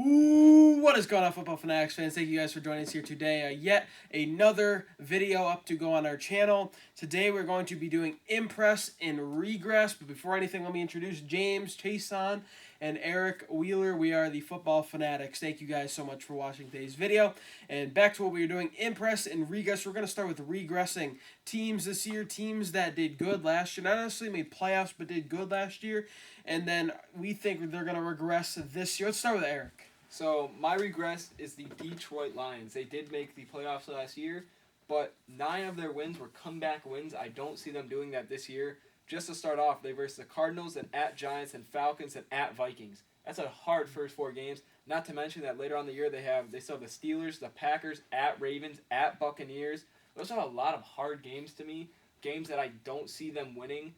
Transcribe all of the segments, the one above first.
Ooh, what is going on, football fanatics fans? Thank you guys for joining us here today. Yet another video up to go on our channel. Today we're going to be doing Impress and Regress. But before anything, let me introduce James, Chason, and Eric Wheeler. We are the football fanatics. Thank you guys so much for watching today's video. And back to what we were doing, Impress and Regress. We're going to start with regressing teams this year. Teams that did good last year. Not necessarily made playoffs, but did good last year. And then we think they're going to regress this year. Let's start with Eric. So my regress is the Detroit Lions. They did make the playoffs last year, but 9 of their wins were comeback wins. I don't see them doing that this year. Just to start off, they versus the Cardinals and at Giants and Falcons and at Vikings. That's a hard first 4 games. Not to mention that later on in the year they still have the Steelers, the Packers, at Ravens, at Buccaneers. Those are a lot of hard games to me. Games that I don't see them winning.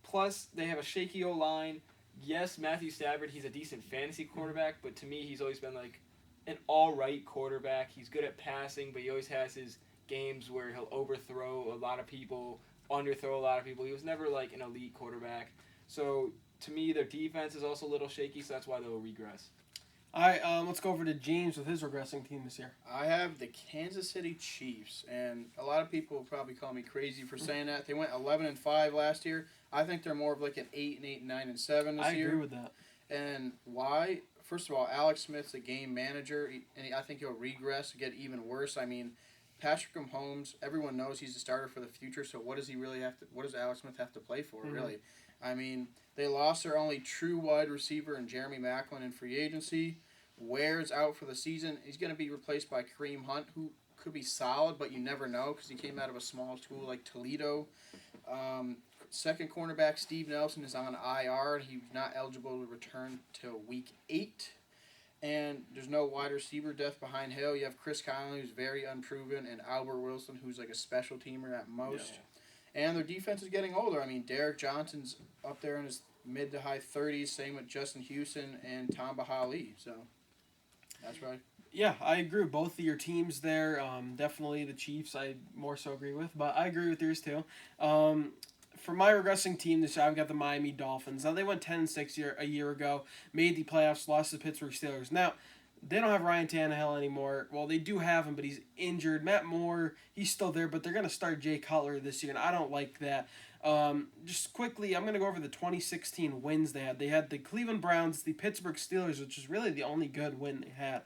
Plus, they have a shaky O-line. Yes, Matthew Stafford, he's a decent fantasy quarterback, but to me, he's always been like an all-right quarterback. He's good at passing, but he always has his games where he'll overthrow a lot of people, underthrow a lot of people. He was never like an elite quarterback. So to me, their defense is also a little shaky, so that's why they'll regress. All right, let's go over to James with his regressing team this year. I have the Kansas City Chiefs, and a lot of people will probably call me crazy for saying that. They went 11-5 last year. I think they're more of like an 8-8, 9-7 this year. I agree with that. And why? First of all, Alex Smith's a game manager, and I think he'll regress and get even worse. I mean, Patrick Mahomes, everyone knows he's a starter for the future, so what does he really have to? What does Alex Smith have to play for, really? I mean, they lost their only true wide receiver in Jeremy Maclin in free agency. Ware's out for the season. He's going to be replaced by Kareem Hunt, who could be solid, but you never know because he came out of a small school like Toledo. Second cornerback Steve Nelson is on IR. He's not eligible to return till week 8. And there's no wide receiver depth behind Hill. You have Chris Conley, who's very unproven, and Albert Wilson, who's like a special teamer at most. Yeah. And their defense is getting older. I mean, Derek Johnson's up there in his mid to high 30s. Same with Justin Houston and Tom Bahali. So that's right. Yeah, I agree with both of your teams there. Definitely the Chiefs I more so agree with, but I agree with yours too. For my regressing team this year, I've got the Miami Dolphins. Now, they went 10-6 a year ago, made the playoffs, lost to the Pittsburgh Steelers. Now, they don't have Ryan Tannehill anymore. Well, they do have him, but he's injured. Matt Moore, he's still there, but they're going to start Jay Cutler this year, and I don't like that. Just quickly, I'm going to go over the 2016 wins they had. They had the Cleveland Browns, the Pittsburgh Steelers, which is really the only good win they had.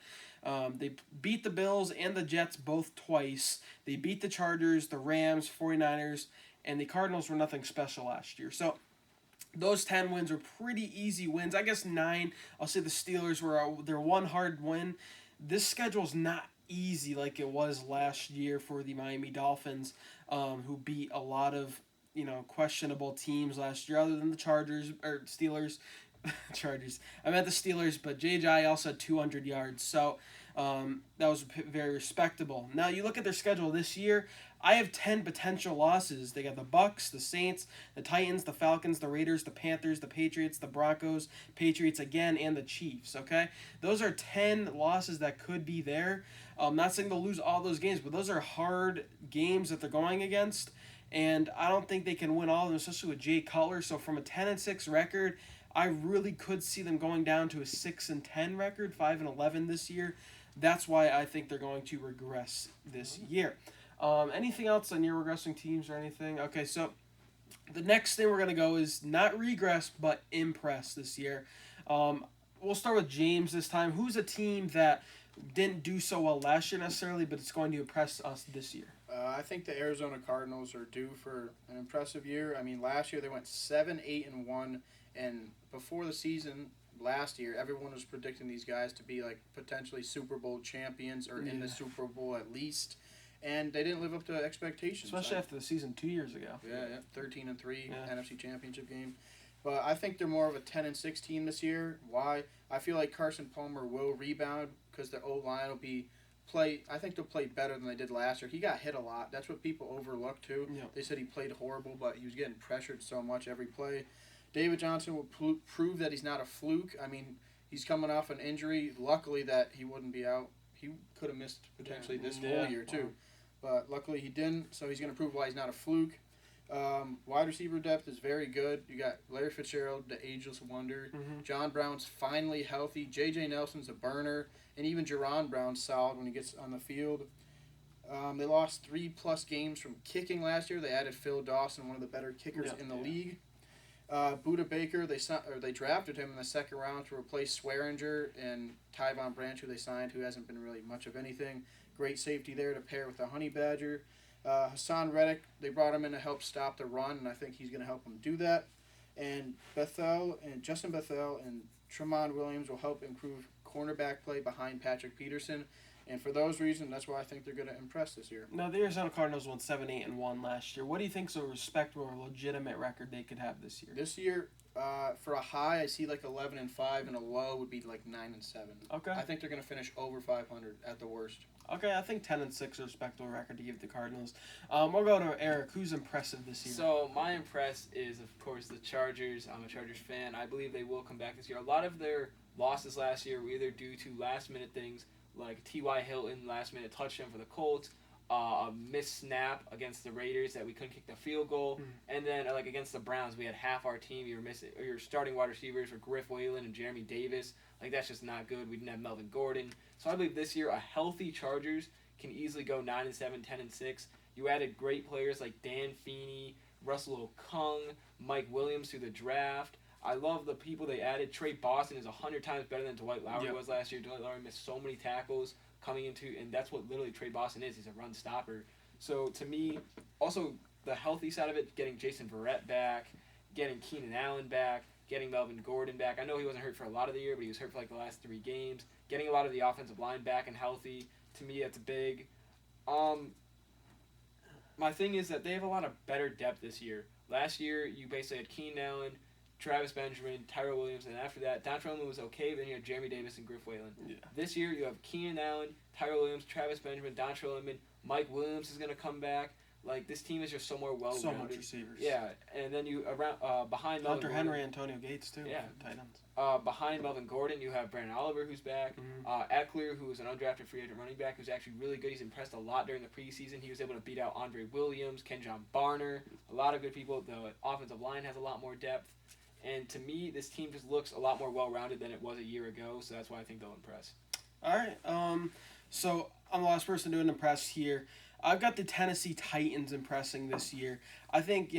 They beat the Bills and the Jets both twice. They beat the Chargers, the Rams, 49ers, and the Cardinals were nothing special last year. So those 10 wins were pretty easy wins. I guess 9, I'll say the Steelers were their one hard win. This schedule's not easy like it was last year for the Miami Dolphins, who beat a lot of questionable teams last year other than the Chargers or Steelers. Chargers. I meant the Steelers, but J.J. also had 200 yards. So that was very respectable. Now you look at their schedule this year. I have 10 potential losses. They got the Bucks, the Saints, the Titans, the Falcons, the Raiders, the Panthers, the Patriots, the Broncos, Patriots again, and the Chiefs, okay? Those are 10 losses that could be there. I'm not saying they'll lose all those games, but those are hard games that they're going against, and I don't think they can win all of them, especially with Jay Cutler. So from a 10-6 record, I really could see them going down to a 6-10 record, 5-11 this year. That's why I think they're going to regress this year. Anything else on your regressing teams or anything? Okay, so the next thing we're going to go is not regress, but impress this year. We'll start with James this time. Who's a team that didn't do so well last year necessarily, but it's going to impress us this year? I think the Arizona Cardinals are due for an impressive year. I mean, last year they went 7-8-1, and before the season last year, everyone was predicting these guys to be like potentially Super Bowl champions or in the Super Bowl at least. And they didn't live up to expectations. Especially after the season 2 years ago. Yeah, 13-3 NFC Championship game. But I think they're more of a 10-6 team this year. Why? I feel like Carson Palmer will rebound because the O-line will be I think they'll play better than they did last year. He got hit a lot. That's what people overlook too. Yeah. They said he played horrible, but he was getting pressured so much every play. David Johnson will prove that he's not a fluke. I mean, he's coming off an injury. Luckily that he wouldn't be out. He could have missed potentially this whole year too. But luckily he didn't, so he's going to prove why he's not a fluke. Wide receiver depth is very good. You got Larry Fitzgerald, the ageless wonder. Mm-hmm. John Brown's finally healthy. J.J. Nelson's a burner. And even Jerron Brown's solid when he gets on the field. They lost 3+ games from kicking last year. They added Phil Dawson, one of the better kickers in the league. Buda Baker, they drafted him in the second round to replace Swearinger and Tyvon Branch, who they signed, who hasn't been really much of anything. Great safety there to pair with the Honey Badger. Hassan Reddick, they brought him in to help stop the run, and I think he's going to help them do that. And Justin Bethel and Tremont Williams will help improve cornerback play behind Patrick Peterson. And for those reasons, that's why I think they're going to impress this year. Now, the Arizona Cardinals won 7-8-1 last year. What do you think is a respectable or legitimate record they could have this year? This year, for a high, I see like 11-5, and a low would be like 9-7. Okay. I think they're going to finish over 500 at the worst. Okay, I think 10-6 is a respectable record to give the Cardinals. We'll go to Eric. Who's impressive this year? So my impress is, of course, the Chargers. I'm a Chargers fan. I believe they will come back this year. A lot of their losses last year were either due to last-minute things, like T.Y. Hilton last-minute touchdown for the Colts, a missed snap against the Raiders that we couldn't kick the field goal, and then like against the Browns, we had half our team. Your starting wide receivers were Griff Whalen and Jeremy Davis. Like, that's just not good. We didn't have Melvin Gordon. So I believe this year a healthy Chargers can easily go 9-7, 10-6. You added great players like Dan Feeney, Russell Okung, Mike Williams through the draft. I love the people they added. Trey Boston is 100 times better than Dwight Lowry was last year. Dwight Lowry missed so many tackles coming into, and that's what literally Trey Boston is. He's a run stopper. So to me, also the healthy side of it, getting Jason Verrett back, getting Keenan Allen back, getting Melvin Gordon back. I know he wasn't hurt for a lot of the year, but he was hurt for like the last 3 games. Getting a lot of the offensive line back and healthy, to me, that's big. My thing is that they have a lot of better depth this year. Last year, you basically had Keenan Allen, Travis Benjamin, Tyrell Williams, and after that, Dontrell Inman was okay, then you had Jeremy Davis and Griff Whalen. Yeah. This year, you have Keenan Allen, Tyrell Williams, Travis Benjamin, Dontrell Inman, Mike Williams is going to come back. Like, this team is just so more well-rounded. So much receivers. Yeah, and then you behind Melvin Hunter Henry, Antonio Gates, too. Yeah. Tight ends. Behind Melvin Gordon, you have Brandon Oliver, who's back. Eckler, who is an undrafted free agent running back, who's actually really good. He's impressed a lot during the preseason. He was able to beat out Andre Williams, Kenjon Barner, a lot of good people. The offensive line has a lot more depth. And to me, this team just looks a lot more well-rounded than it was a year ago, so that's why I think they'll impress. All right. So I'm the last person to impress here. I've got the Tennessee Titans impressing this year. I think,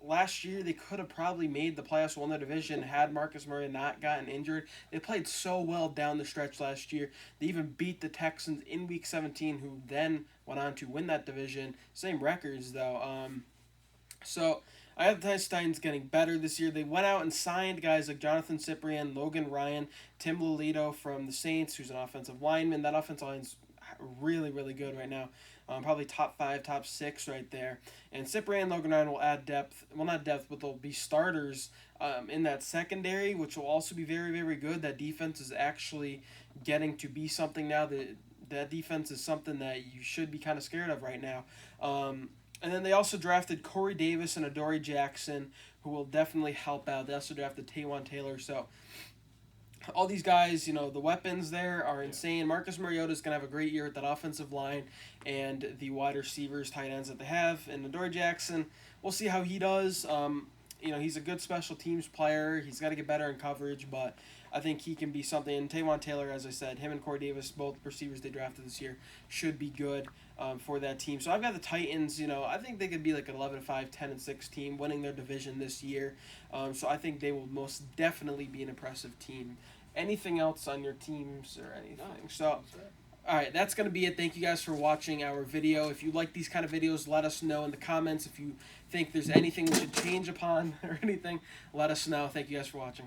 last year they could have probably made the playoffs, won the division, had Marcus Murray not gotten injured. They played so well down the stretch last year. They even beat the Texans in Week 17, who then went on to win that division. Same records, though. So I have the Tennessee Titans getting better this year. They went out and signed guys like Jonathan Cyprien, Logan Ryan, Tim Lolito from the Saints, who's an offensive lineman. That offensive line's really, really good right now. Probably top 5, top 6 right there. And Cyprien and Logan Ryan will add depth. Well, not depth, but they'll be starters in that secondary, which will also be very, very good. That defense is actually getting to be something now. That defense is something that you should be kind of scared of right now. And then they also drafted Corey Davis and Adoree Jackson, who will definitely help out. They also drafted Taywan Taylor. So all these guys, the weapons there are insane. Marcus Mariota is going to have a great year with that offensive line and the wide receivers, tight ends that they have. And Adoree Jackson, we'll see how he does. He's a good special teams player. He's got to get better in coverage, but I think he can be something. And Taywan Taylor, as I said, him and Corey Davis, both receivers they drafted this year, should be good for that team. So I've got the Titans. I think they could be like an 11-5, 10-6 team, winning their division this year. So I think they will most definitely be an impressive team. Anything else on your teams or anything? No, so, all right, that's going to be it. Thank you guys for watching our video. If you like these kind of videos, let us know in the comments. If you think there's anything we should change upon or anything, let us know. Thank you guys for watching.